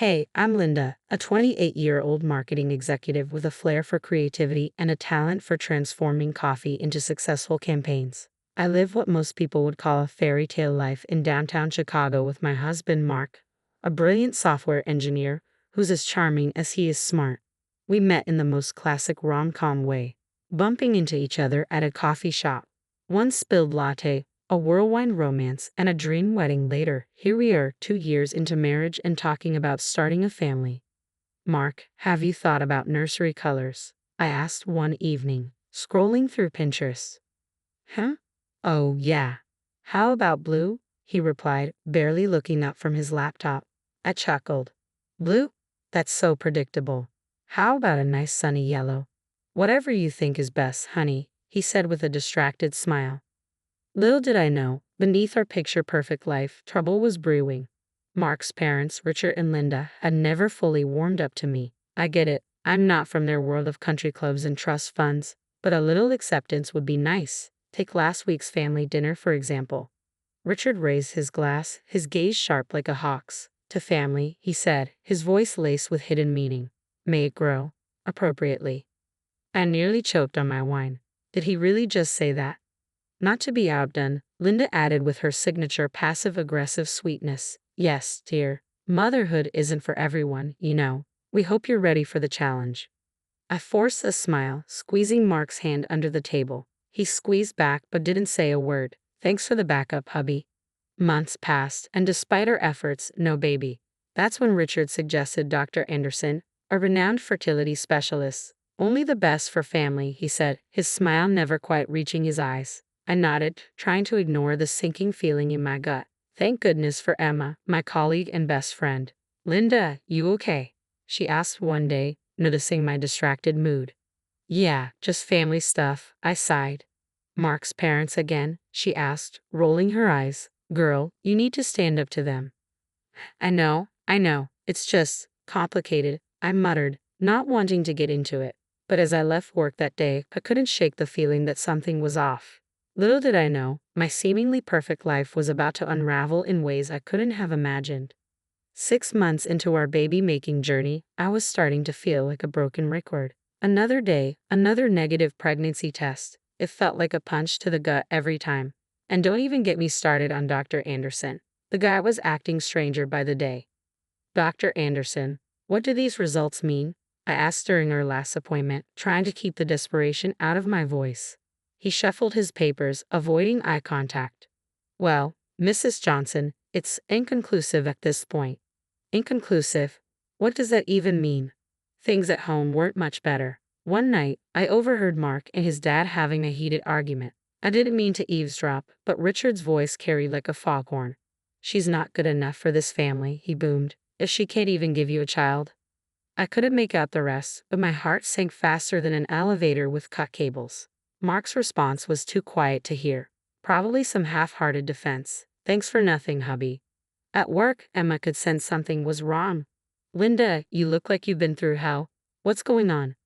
Hey, I'm Linda, a 28-year-old marketing executive with a flair for creativity and a talent for transforming coffee into successful campaigns. I live what most people would call a fairy tale life in downtown Chicago with my husband Mark, a brilliant software engineer who's as charming as he is smart. We met in the most classic rom-com way, bumping into each other at a coffee shop. One spilled latte, a whirlwind romance, and a dream wedding later. Here we are, 2 years into marriage and talking about starting a family. Mark, have you thought about nursery colors? I asked one evening, scrolling through Pinterest. Huh? Oh, yeah. How about blue? He replied, barely looking up from his laptop. I chuckled. Blue? That's so predictable. How about a nice sunny yellow? Whatever you think is best, honey, he said with a distracted smile. Little did I know, beneath our picture-perfect life, trouble was brewing. Mark's parents, Richard and Linda, had never fully warmed up to me. I get it, I'm not from their world of country clubs and trust funds, but a little acceptance would be nice. Take last week's family dinner, for example. Richard raised his glass, his gaze sharp like a hawk's. To family, he said, his voice laced with hidden meaning. May it grow appropriately. I nearly choked on my wine. Did he really just say that? Not to be outdone, Linda added with her signature passive-aggressive sweetness. Yes, dear. Motherhood isn't for everyone, you know. We hope you're ready for the challenge. I forced a smile, squeezing Mark's hand under the table. He squeezed back but didn't say a word. Thanks for the backup, hubby. Months passed, and despite our efforts, no baby. That's when Richard suggested Dr. Anderson, a renowned fertility specialist. Only the best for family, he said, his smile never quite reaching his eyes. I nodded, trying to ignore the sinking feeling in my gut. Thank goodness for Emma, my colleague and best friend. Linda, you okay? She asked one day, noticing my distracted mood. Yeah, just family stuff, I sighed. Mark's parents again? She asked, rolling her eyes. Girl, you need to stand up to them. I know, it's just complicated, I muttered, not wanting to get into it. But as I left work that day, I couldn't shake the feeling that something was off. Little did I know, my seemingly perfect life was about to unravel in ways I couldn't have imagined. 6 months into our baby-making journey, I was starting to feel like a broken record. Another day, another negative pregnancy test. It felt like a punch to the gut every time. And don't even get me started on Dr. Anderson. The guy was acting stranger by the day. Dr. Anderson, what do these results mean? I asked during our last appointment, trying to keep the desperation out of my voice. He shuffled his papers, avoiding eye contact. Well, Mrs. Johnson, it's inconclusive at this point. Inconclusive? What does that even mean? Things at home weren't much better. One night, I overheard Mark and his dad having a heated argument. I didn't mean to eavesdrop, but Richard's voice carried like a foghorn. She's not good enough for this family, he boomed. If she can't even give you a child. I couldn't make out the rest, but my heart sank faster than an elevator with cut cables. Mark's response was too quiet to hear. Probably some half-hearted defense. Thanks for nothing, hubby. At work, Emma could sense something was wrong. Linda, you look like you've been through hell. What's going on?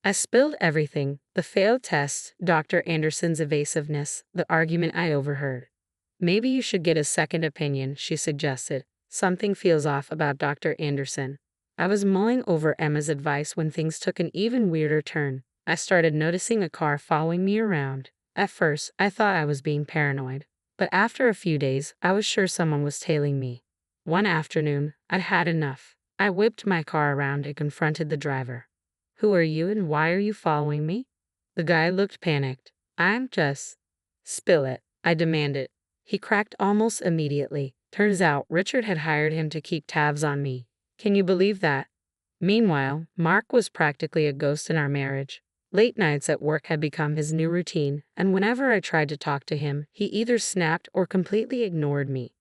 I spilled everything, the failed test, Dr. Anderson's evasiveness, the argument I overheard. Maybe you should get a second opinion, she suggested. Something feels off about Dr. Anderson. I was mulling over Emma's advice when things took an even weirder turn. I started noticing a car following me around. At first, I thought I was being paranoid. But after a few days, I was sure someone was tailing me. One afternoon, I'd had enough. I whipped my car around and confronted the driver. Who are you and why are you following me? The guy looked panicked. I'm just... Spill it, I demanded. He cracked almost immediately. Turns out, Richard had hired him to keep tabs on me. Can you believe that? Meanwhile, Mark was practically a ghost in our marriage. Late nights at work had become his new routine, and whenever I tried to talk to him, he either snapped or completely ignored me.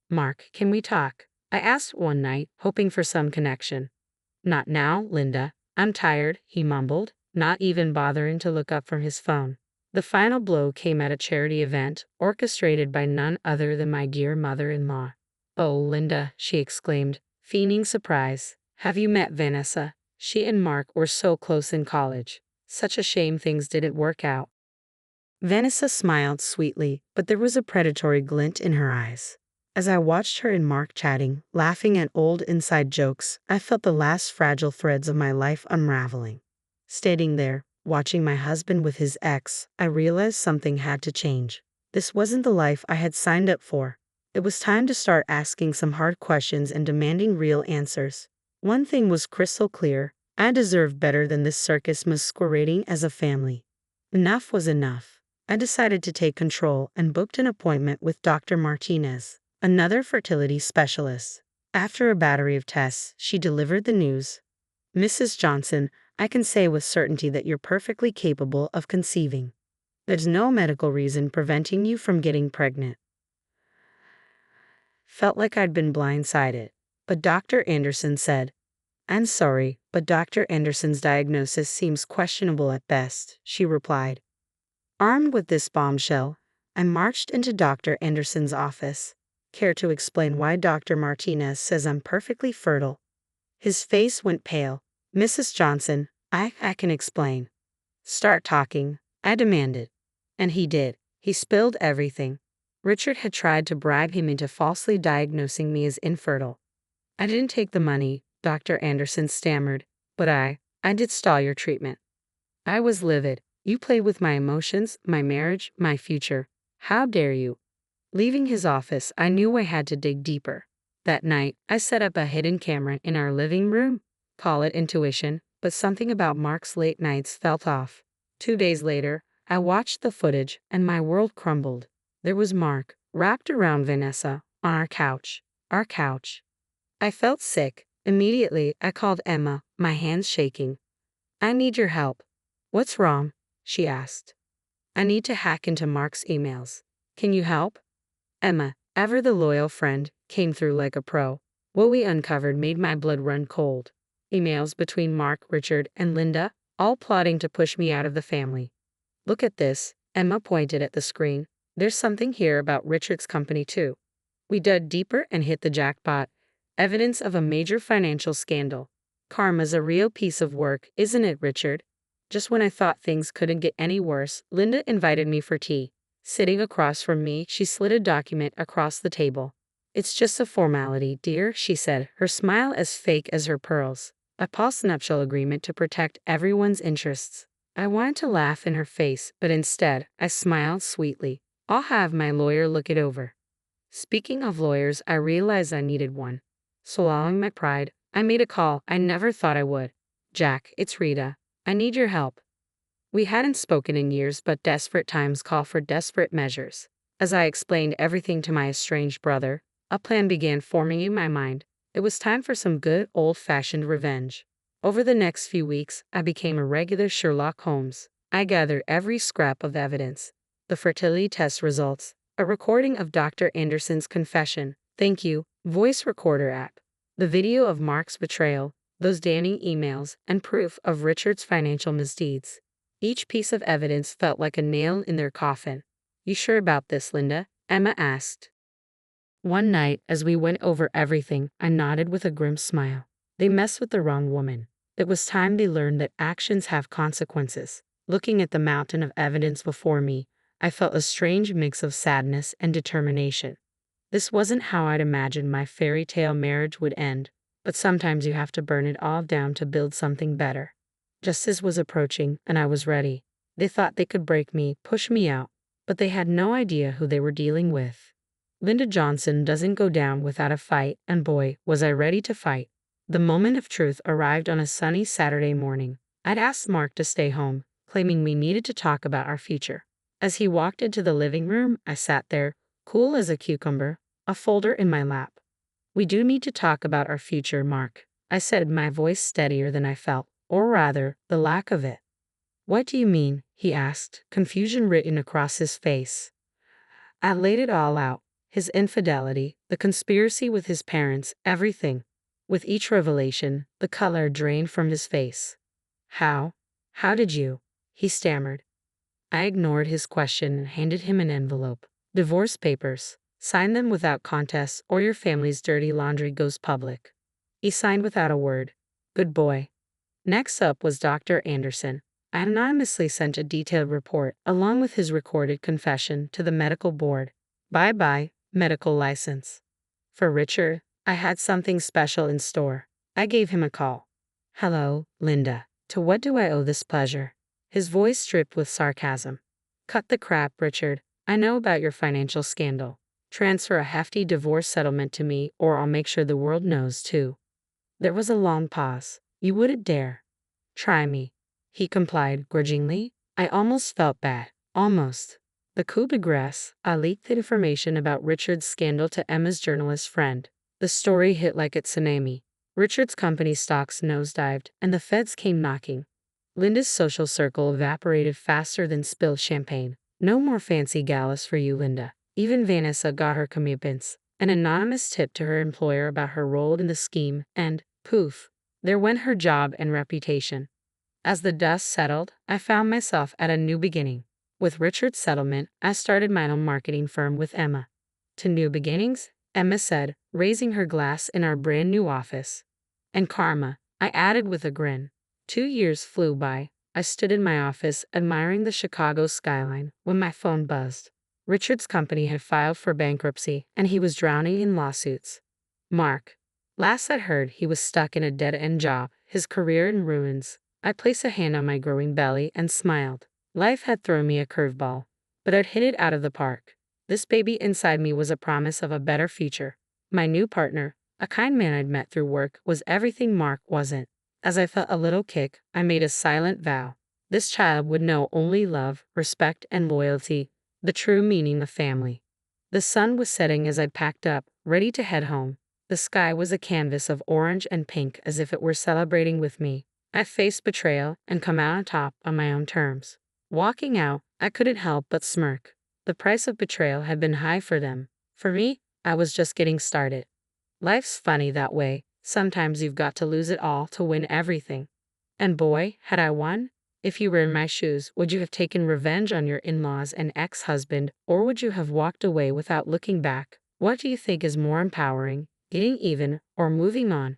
Mark, can we talk? I asked one night, hoping for some connection. Not now, Linda. I'm tired, he mumbled, not even bothering to look up from his phone. The final blow came at a charity event, orchestrated by none other than my dear mother-in-law. Oh, Linda, she exclaimed, feigning surprise. Have you met Vanessa? She and Mark were so close in college. Such a shame things didn't work out. Vanessa smiled sweetly, but there was a predatory glint in her eyes. As I watched her and Mark chatting, laughing at old inside jokes, I felt the last fragile threads of my life unraveling. Standing there, watching my husband with his ex, I realized something had to change. This wasn't the life I had signed up for. It was time to start asking some hard questions and demanding real answers. One thing was crystal clear: I deserved better than this circus masquerading as a family. Enough was enough. I decided to take control and booked an appointment with Dr. Martinez, another fertility specialist. After a battery of tests, she delivered the news. "Mrs. Johnson, I can say with certainty that you're perfectly capable of conceiving. There's no medical reason preventing you from getting pregnant." Felt like I'd been blindsided. But Dr. Anderson said, "I'm sorry, but Dr. Anderson's diagnosis seems questionable at best," she replied. Armed with this bombshell, I marched into Dr. Anderson's office. "Care to explain why Dr. Martinez says I'm perfectly fertile?" His face went pale. "Mrs. Johnson, I can explain." "Start talking," I demanded. And he did. He spilled everything. Richard had tried to bribe him into falsely diagnosing me as infertile. "I didn't take the money," Dr. Anderson stammered, "but I did stall your treatment." I was livid. "You played with my emotions, my marriage, my future. How dare you?" Leaving his office, I knew I had to dig deeper. That night, I set up a hidden camera in our living room. Call it intuition, but something about Mark's late nights felt off. 2 days later, I watched the footage, and my world crumbled. There was Mark, wrapped around Vanessa, on our couch. Our couch. I felt sick. Immediately, I called Emma, my hands shaking. "I need your help." "What's wrong?" she asked. "I need to hack into Mark's emails. Can you help?" Emma, ever the loyal friend, came through like a pro. What we uncovered made my blood run cold. Emails between Mark, Richard, and Linda, all plotting to push me out of the family. "Look at this," Emma pointed at the screen. "There's something here about Richard's company too." We dug deeper and hit the jackpot. Evidence of a major financial scandal. Karma's a real piece of work, isn't it, Richard? Just when I thought things couldn't get any worse, Linda invited me for tea. Sitting across from me, she slid a document across the table. "It's just a formality, dear," she said, her smile as fake as her pearls. "A post-nuptial agreement to protect everyone's interests." I wanted to laugh in her face, but instead, I smiled sweetly. "I'll have my lawyer look it over." Speaking of lawyers, I realized I needed one. Swallowing my pride, I made a call I never thought I would. "Jack, it's Rita. I need your help." We hadn't spoken in years, but desperate times call for desperate measures. As I explained everything to my estranged brother, a plan began forming in my mind. It was time for some good old-fashioned revenge. Over the next few weeks, I became a regular Sherlock Holmes. I gathered every scrap of evidence. The fertility test results, a recording of Dr. Anderson's confession, thank you, voice recorder app, the video of Mark's betrayal, those damning emails, and proof of Richard's financial misdeeds. Each piece of evidence felt like a nail in their coffin. "You sure about this, Linda?" Emma asked. One night, as we went over everything, I nodded with a grim smile. They messed with the wrong woman. It was time they learned that actions have consequences. Looking at the mountain of evidence before me, I felt a strange mix of sadness and determination. This wasn't how I'd imagined my fairy tale marriage would end, but sometimes you have to burn it all down to build something better. Justice was approaching, and I was ready. They thought they could break me, push me out, but they had no idea who they were dealing with. Linda Johnson doesn't go down without a fight, and boy, was I ready to fight. The moment of truth arrived on a sunny Saturday morning. I'd asked Mark to stay home, claiming we needed to talk about our future. As he walked into the living room, I sat there, cool as a cucumber, a folder in my lap. "We do need to talk about our future, Mark," I said, my voice steadier than I felt, or rather, the lack of it. "What do you mean?" he asked, confusion written across his face. I laid it all out. His infidelity, the conspiracy with his parents, everything. With each revelation, the color drained from his face. How did you?" he stammered. I ignored his question and handed him an envelope. "Divorce papers. Sign them without contest, or your family's dirty laundry goes public." He signed without a word. Good boy. Next up was Dr. Anderson. I anonymously sent a detailed report, along with his recorded confession, to the medical board. Bye-bye, medical license. For Richard, I had something special in store. I gave him a call. Hello, Linda. To what do I owe this pleasure? His voice dripped with sarcasm. Cut the crap, Richard. I know about your financial scandal. Transfer a hefty divorce settlement to me, or I'll make sure the world knows too. There was a long pause. You wouldn't dare. Try me. He complied grudgingly. I almost felt bad. Almost. The coup de grace, I leaked the information about Richard's scandal to Emma's journalist friend. The story hit like a tsunami. Richard's company stocks nosedived, and the feds came knocking. Linda's social circle evaporated faster than spilled champagne. No more fancy galas for you, Linda. Even Vanessa got her comeuppance. An anonymous tip to her employer about her role in the scheme, and, poof, there went her job and reputation. As the dust settled, I found myself at a new beginning. With Richard's settlement, I started my own marketing firm with Emma. To new beginnings, Emma said, raising her glass in our brand new office. And karma, I added with a grin. 2 years flew by. I stood in my office admiring the Chicago skyline when my phone buzzed. Richard's company had filed for bankruptcy, and he was drowning in lawsuits. Mark. Last I'd heard, he was stuck in a dead-end job, his career in ruins. I placed a hand on my growing belly and smiled. Life had thrown me a curveball, but I'd hit it out of the park. This baby inside me was a promise of a better future. My new partner, a kind man I'd met through work, was everything Mark wasn't. As I felt a little kick, I made a silent vow. This child would know only love, respect, and loyalty, the true meaning of family. The sun was setting as I packed up, ready to head home. The sky was a canvas of orange and pink as if it were celebrating with me. I faced betrayal and come out on top on my own terms. Walking out, I couldn't help but smirk. The price of betrayal had been high for them. For me, I was just getting started. Life's funny that way. Sometimes you've got to lose it all to win everything. And boy, had I won. If you were in my shoes, would you have taken revenge on your in-laws and ex-husband, or would you have walked away without looking back? What do you think is more empowering, getting even, or moving on?